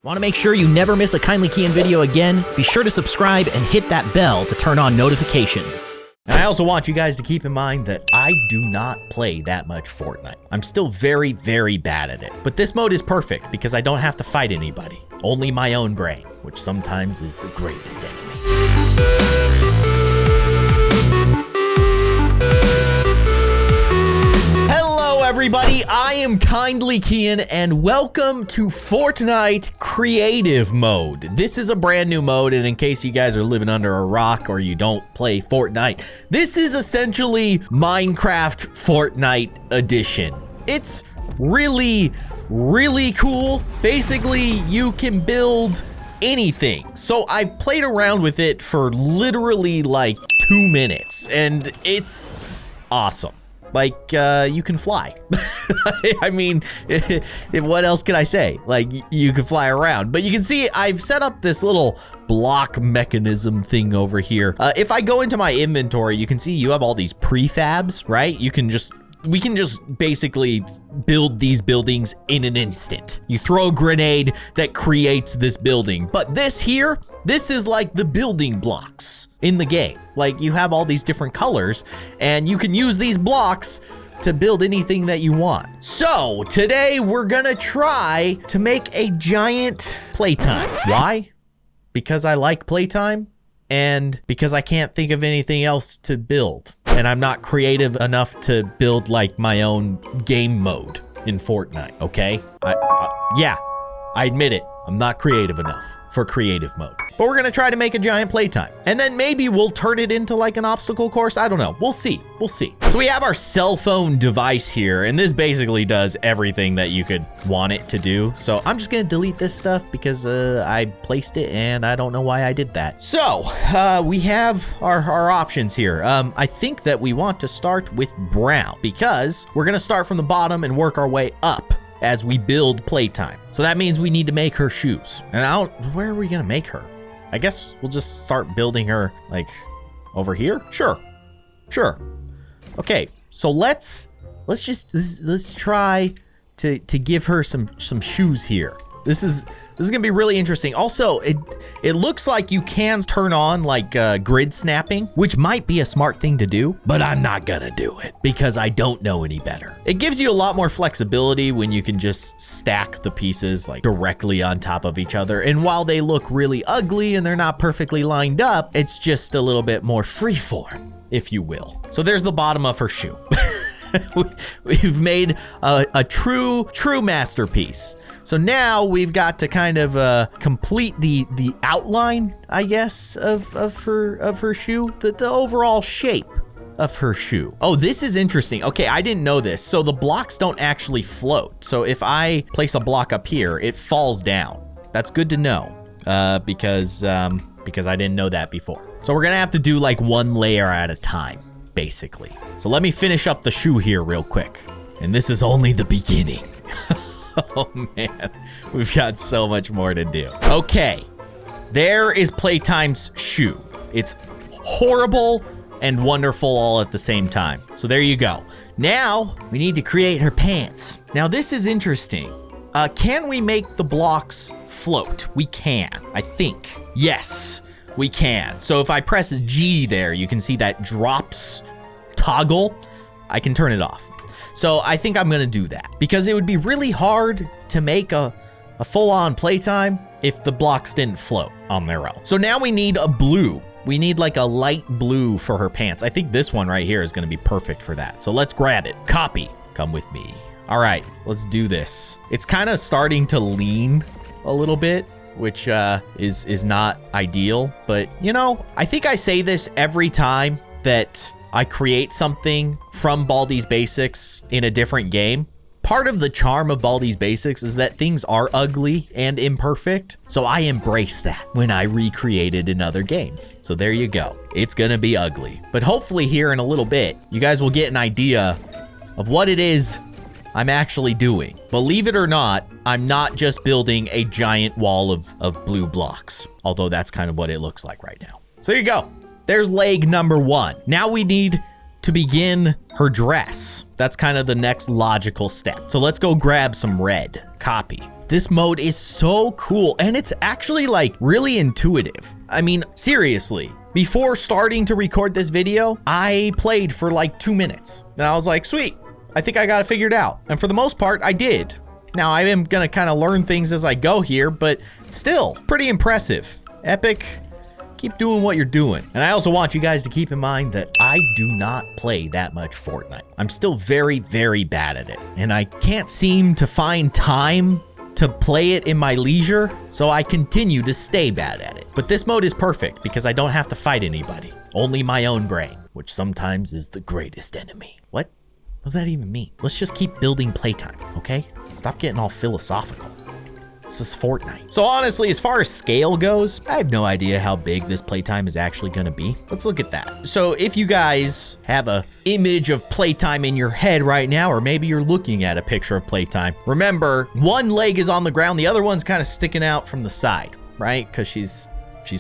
Want to make sure you never miss a Kindly Keyin video again? Be sure to subscribe and hit that bell to turn on notifications. And I also want you guys to keep in mind that I do not play that much Fortnite. I'm still very, very bad at it. But this mode is perfect because I don't have to fight anybody. Only my own brain, which sometimes is the greatest enemy. Everybody, I am Kindly Keyin and welcome to Fortnite Creative Mode. This is a brand new mode, and in case you guys are living under a rock or you don't play Fortnite, this is essentially Minecraft Fortnite Edition. It's really, really cool. Basically, you can build anything. So I've played around with it for literally like 2 minutes, and it's awesome. Like, you can fly. I mean, what else can I say? Like, you can fly around. But you can see I've set up this little block mechanism thing over here. If I go into my inventory, you can see you have all these prefabs, right? We can just basically build these buildings in an instant. You throw a grenade that creates this building. But this here, this is like the building blocks in the game. Like, you have all these different colors and you can use these blocks to build anything that you want. So today we're gonna try to make a giant playtime. Why? Because I like playtime and because I can't think of anything else to build. And I'm not creative enough to build like my own game mode in Fortnite, okay? Yeah, I admit it. I'm not creative enough for creative mode. But we're gonna try to make a giant playtime. And then maybe we'll turn it into like an obstacle course. I don't know. We'll see. We'll see. So we have our cell phone device here, and this basically does everything that you could want it to do. So I'm just gonna delete this stuff because I placed it and I don't know why I did that. So we have our options here. I think that we want to start with brown because we're gonna start from the bottom and work our way up as we build playtime. So that means we need to make her shoes. And where are we gonna make her? I guess we'll just start building her like over here. Sure. Okay, so let's try to give her some shoes here. This is gonna be really interesting. Also, it looks like you can turn on like grid snapping, which might be a smart thing to do, but I'm not gonna do it because I don't know any better. It gives you a lot more flexibility when you can just stack the pieces like directly on top of each other. And while they look really ugly and they're not perfectly lined up, it's just a little bit more freeform, if you will. So there's the bottom of her shoe. We've made a true masterpiece. So now we've got to kind of complete the outline, I guess, of her shoe, the overall shape of her shoe. Oh, this is interesting. Okay, I didn't know this. So the blocks don't actually float. So if I place a block up here, it falls down. That's good to know because I didn't know that before. So we're gonna have to do like one layer at a time, basically. So let me finish up the shoe here real quick. And this is only the beginning. Oh man, we've got so much more to do. Okay, there is Playtime's shoe. It's horrible and wonderful all at the same time. So there you go. Now we need to create her pants. Now this is interesting. Can we make the blocks float? We can, I think. Yes, we can. So if I press G there, you can see that drops toggle. I can turn it off. So I think I'm gonna do that because it would be really hard to make a full-on playtime if the blocks didn't float on their own. So now we need a blue. We need like a light blue for her pants. I think this one right here is gonna be perfect for that. So let's grab it. Copy. Come with me. All right, let's do this. It's kind of starting to lean a little bit, which is not ideal, but you know, I think I say this every time that I create something from Baldi's Basics in a different game. Part of the charm of Baldi's Basics is that things are ugly and imperfect, so I embrace that when I recreate it in other games. So there you go. It's gonna be ugly, but hopefully here in a little bit, you guys will get an idea of what it is I'm actually doing. Believe it or not, I'm not just building a giant wall of blue blocks, although that's kind of what it looks like right now. So there you go. There's leg number 1. Now we need to begin her dress. That's kind of the next logical step. So let's go grab some red. Copy. This mode is so cool, and it's actually like really intuitive. I mean, seriously, before starting to record this video, I played for like 2 minutes. And I was like, sweet, I think I got it figured out. And for the most part, I did. Now, I am gonna kind of learn things as I go here, but still, pretty impressive. Epic, keep doing what you're doing. And I also want you guys to keep in mind that I do not play that much Fortnite. I'm still very, very bad at it. And I can't seem to find time to play it in my leisure, so I continue to stay bad at it. But this mode is perfect because I don't have to fight anybody. Only my own brain, which sometimes is the greatest enemy. What does that even mean? Let's just keep building playtime, okay? Stop getting all philosophical. This is Fortnite. So honestly, as far as scale goes, I have no idea how big this playtime is actually gonna be. Let's look at that. So if you guys have a image of playtime in your head right now, or maybe you're looking at a picture of playtime, remember, one leg is on the ground, the other one's kind of sticking out from the side, right? Because she's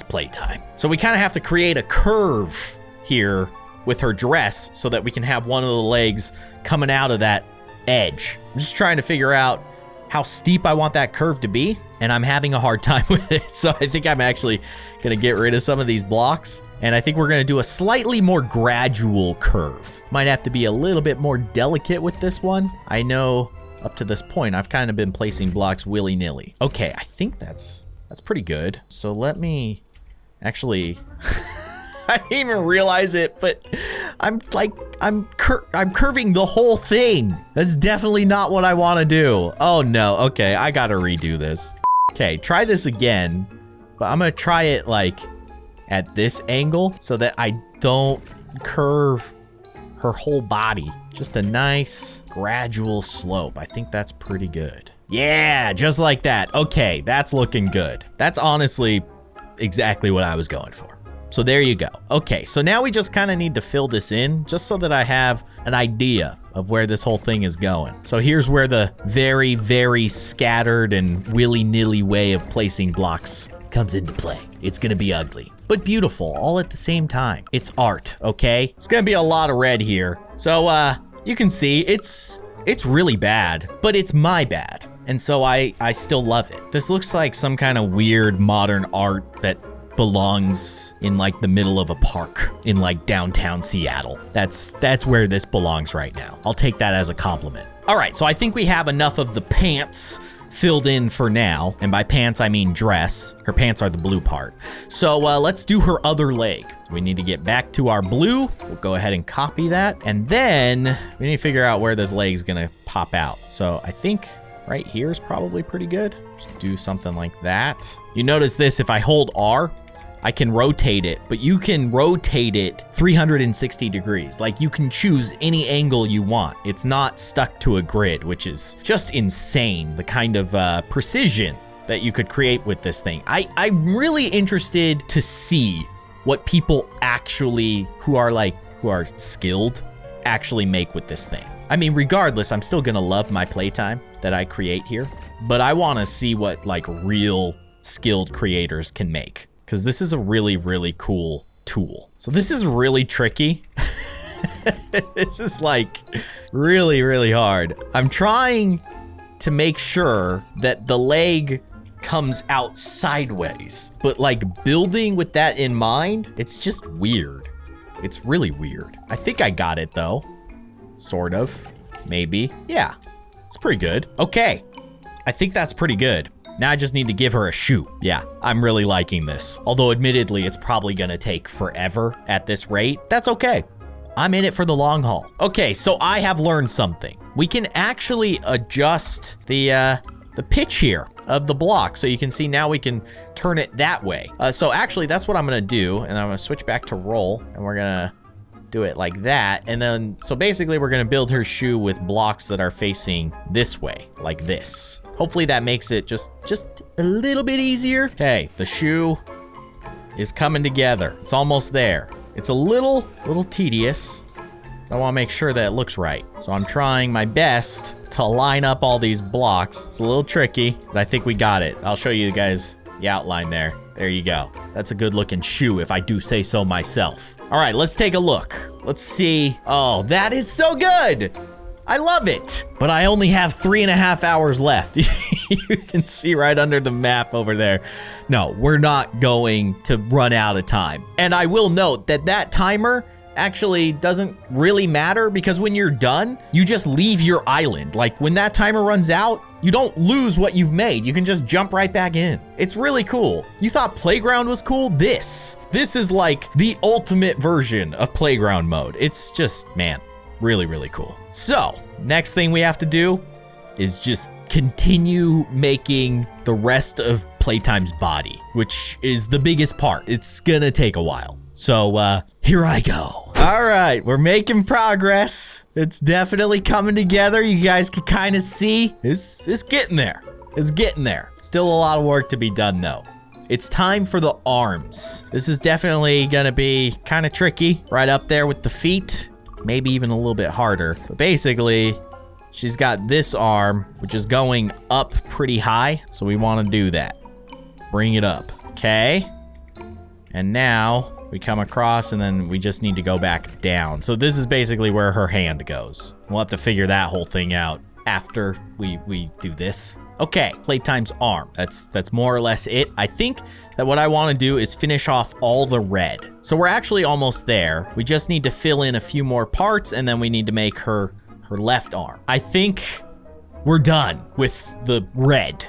playtime. So we kind of have to create a curve here with her dress so that we can have one of the legs coming out of that edge. I'm just trying to figure out how steep I want that curve to be, and I'm having a hard time with it. So I think I'm actually gonna get rid of some of these blocks, and I think we're gonna do a slightly more gradual curve. Might have to be a little bit more delicate with this one. I know up to this point, I've kind of been placing blocks willy-nilly. Okay, I think that's pretty good. So let me actually, I didn't even realize it, but I'm curving the whole thing. That's definitely not what I want to do. Oh no, okay, I gotta redo this. Okay, try this again, but I'm gonna try it like at this angle so that I don't curve her whole body. Just a nice gradual slope. I think that's pretty good. Yeah, just like that. Okay, that's looking good. That's honestly exactly what I was going for. So there you go. Okay, so now we just kind of need to fill this in just so that I have an idea of where this whole thing is going. So here's where the very, very scattered and willy-nilly way of placing blocks comes into play. It's gonna be ugly, but beautiful all at the same time. It's art, okay? It's gonna be a lot of red here. So you can see it's really bad, but it's my bad. And so I still love it. This looks like some kind of weird modern art that belongs in like the middle of a park in like downtown Seattle. That's where this belongs right now. I'll take that as a compliment. All right, so I think we have enough of the pants filled in for now. And by pants, I mean dress. Her pants are the blue part. So let's do her other leg. We need to get back to our blue. We'll go ahead and copy that. And then we need to figure out where this leg's gonna pop out. So I think right here is probably pretty good. Just do something like that. You notice this, if I hold R, I can rotate it, but you can rotate it 360 degrees. Like you can choose any angle you want. It's not stuck to a grid, which is just insane. The kind of precision that you could create with this thing. I'm really interested to see what people actually, who are skilled, actually make with this thing. I mean, regardless, I'm still gonna love my playtime that I create here, but I wanna see what like real skilled creators can make, because this is a really, really cool tool. So this is really tricky. This is like really, really hard. I'm trying to make sure that the leg comes out sideways, but like building with that in mind, it's just weird. It's really weird. I think I got it though. Sort of, maybe. Yeah, it's pretty good. Okay, I think that's pretty good. Now I just need to give her a shoe. Yeah, I'm really liking this. Although admittedly, it's probably gonna take forever at this rate. That's okay. I'm in it for the long haul. Okay, so I have learned something. We can actually adjust the pitch here of the block. So you can see now we can turn it that way. So actually that's what I'm gonna do. And I'm gonna switch back to roll and we're gonna do it like that. And then, so basically we're gonna build her shoe with blocks that are facing this way, like this. Hopefully that makes it just a little bit easier. Okay, the shoe is coming together. It's almost there. It's a little tedious. I wanna make sure that it looks right. So I'm trying my best to line up all these blocks. It's a little tricky, but I think we got it. I'll show you guys the outline there. There you go. That's a good looking shoe if I do say so myself. All right, let's take a look. Let's see. Oh, that is so good. I love it. But I only have 3.5 hours left. You can see right under the map over there. No, we're not going to run out of time. And I will note that that timer actually doesn't really matter because when you're done, you just leave your island. Like when that timer runs out, you don't lose what you've made. You can just jump right back in. It's really cool. You thought Playground was cool? This is like the ultimate version of Playground mode. It's just, man, really, really cool. So next thing we have to do is just continue making the rest of Playtime's body, which is the biggest part. It's gonna take a while. So here I go. All right, we're making progress. It's definitely coming together. You guys can kind of see it's getting there. It's getting there. Still a lot of work to be done though. It's time for the arms. This is definitely gonna be kind of tricky, right up there with the feet, maybe even a little bit harder. But basically, she's got this arm, which is going up pretty high. So we want to do that. Bring it up, okay? And now we come across and then we just need to go back down. So this is basically where her hand goes. We'll have to figure that whole thing out after we do this. Okay, Playtime's arm. That's more or less it. I think that what I want to do is finish off all the red. So we're actually almost there. We just need to fill in a few more parts and then we need to make her left arm. I think we're done with the red.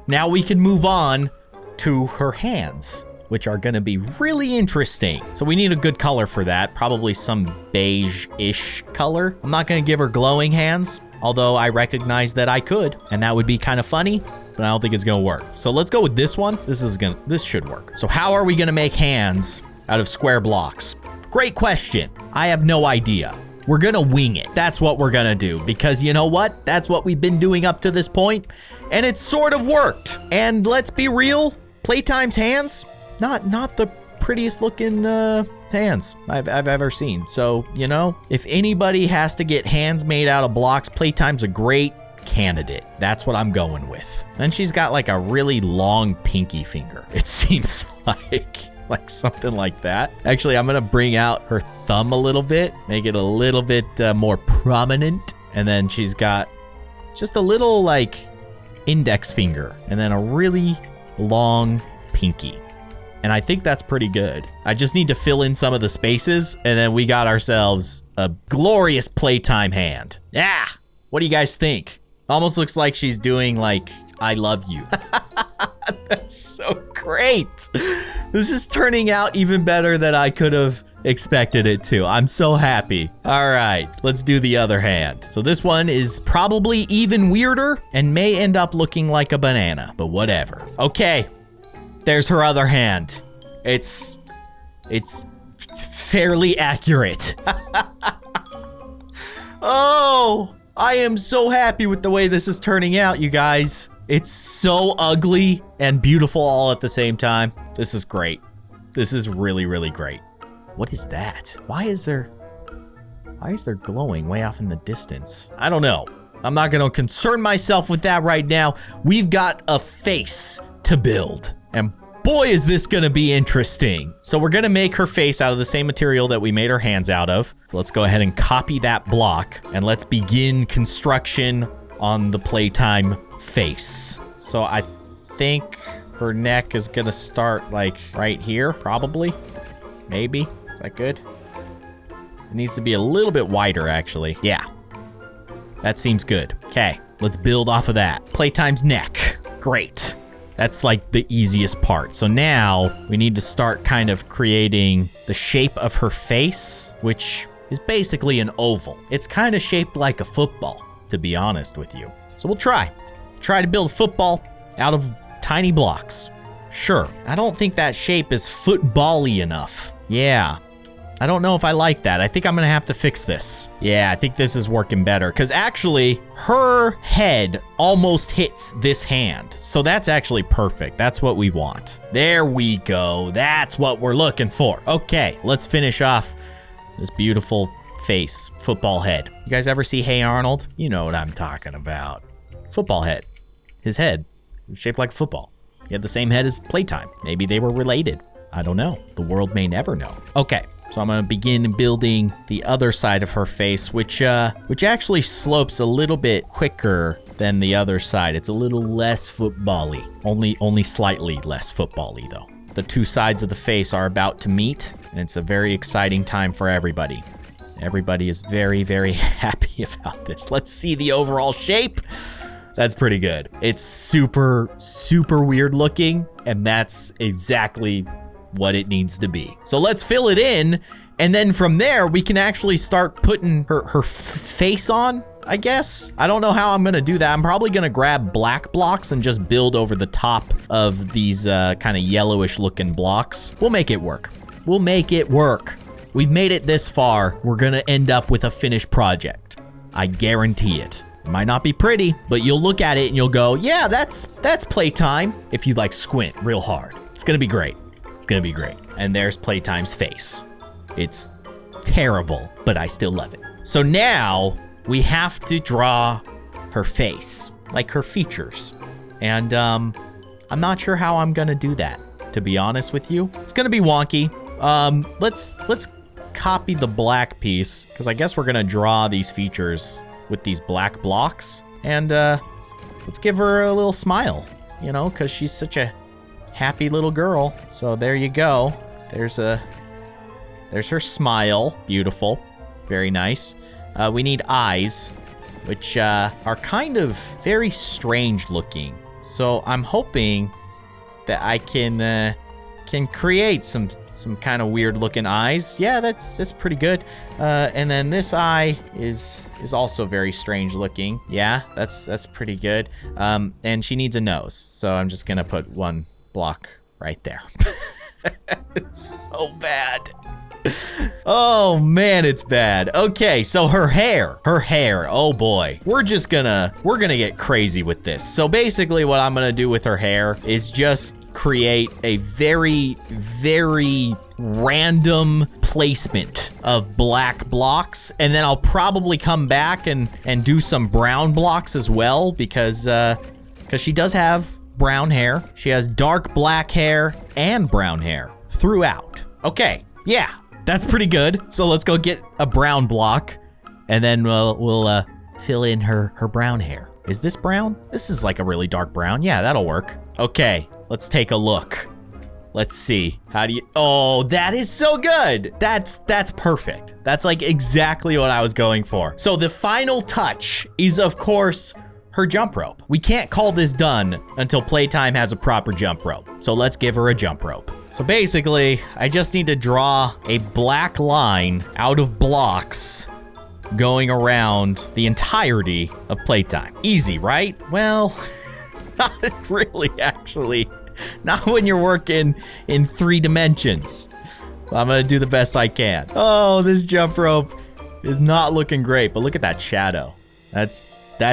Now we can move on to her hands, which are gonna be really interesting. So we need a good color for that, probably some beige-ish color. I'm not gonna give her glowing hands, although I recognize that I could, and that would be kind of funny, but I don't think it's gonna work. So let's go with this one. This should work. So how are we gonna make hands out of square blocks? Great question. I have no idea. We're gonna wing it. That's what we're gonna do, because you know what? That's what we've been doing up to this point, and it sort of worked. And let's be real, Playtime's hands, not the prettiest looking hands I've ever seen. So, you know, if anybody has to get hands made out of blocks, Playtime's a great candidate. That's what I'm going with. And she's got like a really long pinky finger. It seems like something like that. Actually, I'm gonna bring out her thumb a little bit, make it a little bit more prominent. And then she's got just a little like index finger and then a really long pinky. And I think that's pretty good. I just need to fill in some of the spaces and then we got ourselves a glorious Playtime hand. Yeah, what do you guys think? Almost looks like she's doing like, I love you. That's so great. This is turning out even better than I could have expected it to. I'm so happy. All right, let's do the other hand. So this one is probably even weirder and may end up looking like a banana, but whatever. Okay. There's her other hand. It's fairly accurate. Oh, I am so happy with the way this is turning out, you guys. It's so ugly and beautiful all at the same time. This is great. This is really, really great. What is that? Why is there glowing way off in the distance? I don't know. I'm not gonna concern myself with that right now. We've got a face to build. And boy, is this gonna be interesting. So we're gonna make her face out of the same material that we made her hands out of. So let's go ahead and copy that block and let's begin construction on the Playtime face. So I think her neck is gonna start like right here, probably, maybe. Is that good? It needs to be a little bit wider, actually. Yeah, that seems good. Okay, let's build off of that. Playtime's neck, great. That's like the easiest part. So now we need to start kind of creating the shape of her face, which is basically an oval. It's kind of shaped like a football, to be honest with you. So we'll try to build a football out of tiny blocks. Sure. I don't think that shape is football-y enough. Yeah. I don't know if I like that. I think I'm gonna have to fix this. Yeah, I think this is working better because actually her head almost hits this hand. So that's actually perfect. That's what we want. There we go. That's what we're looking for. Okay, let's finish off this beautiful face, football head. You guys ever see Hey Arnold? You know what I'm talking about. Football head. His head was shaped like a football. He had the same head as Playtime. Maybe they were related. I don't know. The world may never know. Okay, So I'm gonna begin building the other side of her face, which actually slopes a little bit quicker than the other side. It's a little less football-y. Only slightly less football-y though. The two sides of the face are about to meet, and it's a very exciting time for everybody. Everybody is very, very happy about this. Let's see the overall shape. That's pretty good. It's super, super weird looking, and that's exactly what it needs to be. So let's fill it in, and then from there, we can actually start putting her face on, I guess. I don't know how I'm gonna do that. I'm probably gonna grab black blocks and just build over the top of these kind of yellowish looking blocks. We'll make it work. We'll make it work. We've made it this far. We're gonna end up with a finished project. I guarantee it. It might not be pretty, but you'll look at it and you'll go, yeah, that's playtime. If you like squint real hard. It's gonna be great. It's gonna be great. And there's Playtime's face. It's terrible, but I still love it. So now we have to draw her face, like her features. And I'm not sure how I'm gonna do that, to be honest with you. It's gonna be wonky. Let's copy the black piece, because I guess we're gonna draw these features with these black blocks. And let's give her a little smile, you know, because she's such a happy little girl. So there you go. There's her smile. Beautiful. Very nice. We need eyes, which are kind of very strange looking. So I'm hoping that I can create some kind of weird looking eyes. Yeah, that's pretty good. And then this eye is also very strange looking. Yeah, that's pretty good. And she needs a nose, so I'm just gonna put one block right there. It's so bad. Oh man, it's bad. Okay, so her hair, oh boy. We're gonna get crazy with this. So basically what I'm gonna do with her hair is just create a very, very random placement of black blocks, and then I'll probably come back and do some brown blocks as well, because she does have brown hair. She has dark black hair and brown hair throughout. Okay, yeah, that's pretty good. So let's go get a brown block, and then we'll fill in her brown hair. Is this brown? This is like a really dark brown. Yeah, that'll work. Okay, let's take a look. Let's see. How do you... Oh, that is so good. That's perfect. That's like exactly what I was going for. So the final touch is, of course, her jump rope. We can't call this done until Playtime has a proper jump rope. So let's give her a jump rope. So basically, I just need to draw a black line out of blocks going around the entirety of Playtime. Easy, right? Well, not really, actually. Not when you're working in 3 dimensions. I'm gonna do the best I can. Oh, this jump rope is not looking great, but look at that shadow. That's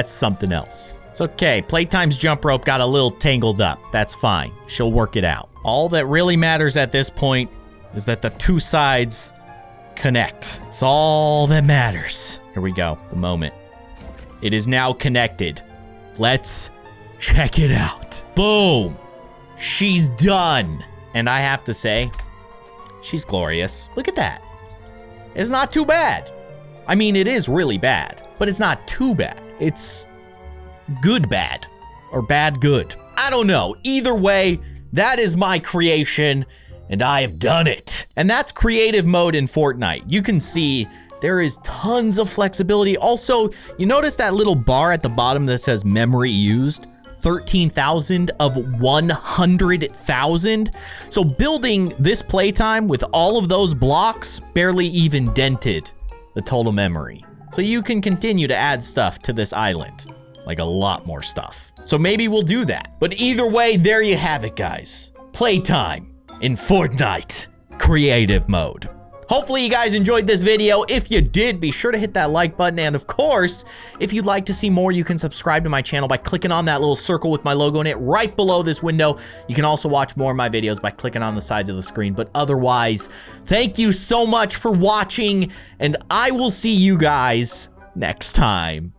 something else. It's okay. Playtime's jump rope got a little tangled up. That's fine. She'll work it out. All that really matters at this point is that the 2 sides connect. It's all that matters. Here we go. The moment. It is now connected. Let's check it out. Boom. She's done. And I have to say, she's glorious. Look at that. It's not too bad. I mean, it is really bad, but it's not too bad. It's good bad or bad good. I don't know. Either way, that is my creation and I have done it. And that's creative mode in Fortnite. You can see there is tons of flexibility. Also, you notice that little bar at the bottom that says memory used? 13,000 of 100,000. So building this Playtime with all of those blocks barely even dented the total memory. So you can continue to add stuff to this island, like a lot more stuff. So maybe we'll do that. But either way, there you have it, guys. Playtime in Fortnite creative mode. Hopefully you guys enjoyed this video. If you did, be sure to hit that like button. And of course, if you'd like to see more, you can subscribe to my channel by clicking on that little circle with my logo in it right below this window. You can also watch more of my videos by clicking on the sides of the screen. But otherwise, thank you so much for watching, and I will see you guys next time.